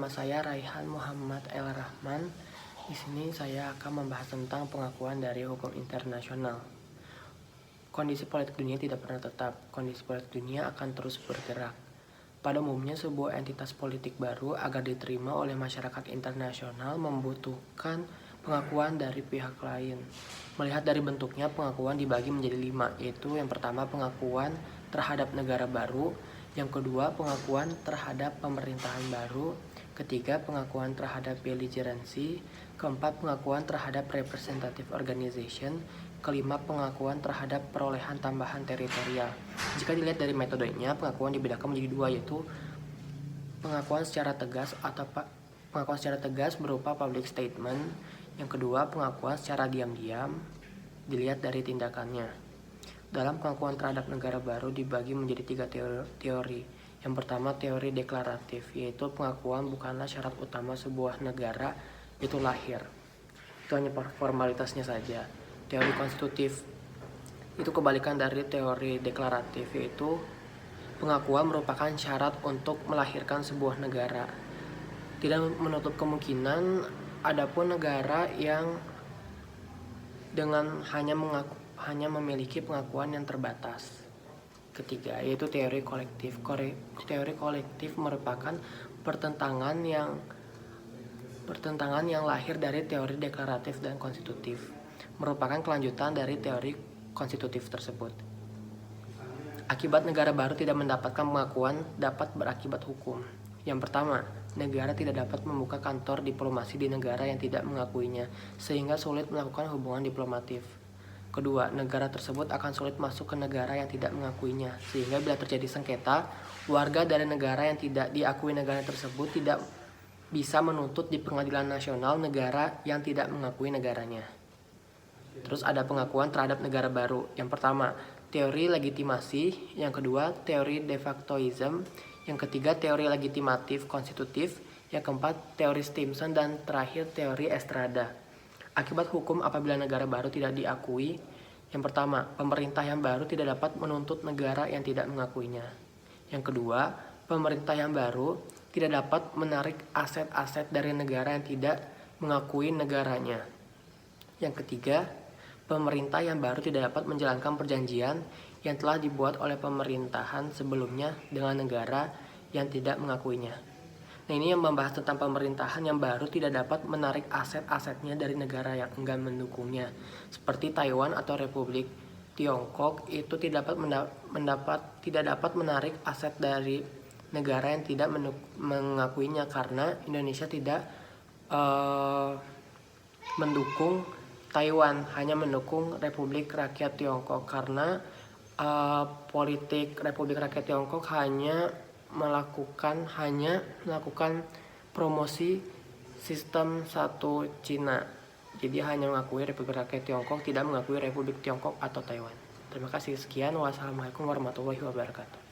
nama saya Raihan Muhammad El Rahman. Di sini saya akan membahas tentang pengakuan dari hukum internasional. Kondisi politik dunia tidak pernah tetap. Kondisi politik dunia akan terus bergerak. Pada umumnya, sebuah entitas politik baru agar diterima oleh masyarakat internasional membutuhkan pengakuan dari pihak lain. Melihat dari bentuknya, pengakuan dibagi menjadi 5, yaitu yang pertama pengakuan terhadap negara baru, yang kedua pengakuan terhadap pemerintahan baru, ketiga pengakuan terhadap belligerency, keempat pengakuan terhadap representative organization, kelima pengakuan terhadap perolehan tambahan teritorial. Jika dilihat dari metodenya, pengakuan dibedakan menjadi 2, yaitu pengakuan secara tegas atau pengakuan secara tegas berupa public statement. Yang kedua, pengakuan secara diam-diam dilihat dari tindakannya. Dalam pengakuan terhadap negara baru dibagi menjadi 3 teori. Yang pertama, teori deklaratif, yaitu pengakuan bukanlah syarat utama sebuah negara itu lahir. Itu hanya formalitasnya saja. Teori konstitutif itu kebalikan dari teori deklaratif, yaitu pengakuan merupakan syarat untuk melahirkan sebuah negara. Tidak menutup kemungkinan adapun negara yang dengan hanya memiliki pengakuan yang terbatas. Ketiga, yaitu teori kolektif. Teori kolektif merupakan pertentangan yang lahir dari teori deklaratif dan konstitutif, merupakan kelanjutan dari teori konstitutif tersebut. Akibat negara baru tidak mendapatkan pengakuan dapat berakibat hukum. Yang pertama, negara tidak dapat membuka kantor diplomasi di negara yang tidak mengakuinya, sehingga sulit melakukan hubungan diplomatif. Kedua, negara tersebut akan sulit masuk ke negara yang tidak mengakuinya, sehingga bila terjadi sengketa, warga dari negara yang tidak diakui negara tersebut tidak bisa menuntut di pengadilan nasional negara yang tidak mengakui negaranya. Terus ada pengakuan terhadap negara baru. Yang pertama, teori legitimasi. Yang kedua, teori de factoism. Yang ketiga, teori legitimatif konstitutif. Yang keempat, teori Stimson. Dan terakhir, teori Estrada. Akibat hukum apabila negara baru tidak diakui. Yang pertama, pemerintah yang baru tidak dapat menuntut negara yang tidak mengakuinya. Yang kedua, pemerintah yang baru tidak dapat menarik aset-aset dari negara yang tidak mengakui negaranya. Yang ketiga, pemerintah yang baru tidak dapat menjalankan perjanjian yang telah dibuat oleh pemerintahan sebelumnya dengan negara yang tidak mengakuinya. Nah, ini yang membahas tentang pemerintahan yang baru tidak dapat menarik aset-asetnya dari negara yang enggan mendukungnya. Seperti Taiwan atau Republik Tiongkok itu tidak dapat menarik aset dari negara yang tidak mengakuinya, karena Indonesia tidak mendukung Taiwan, hanya mendukung Republik Rakyat Tiongkok, karena politik Republik Rakyat Tiongkok hanya melakukan promosi sistem satu Cina. Jadi hanya mengakui Republik Rakyat Tiongkok, tidak mengakui Republik Tiongkok atau Taiwan. Terima kasih, sekian. Wassalamualaikum warahmatullahi wabarakatuh.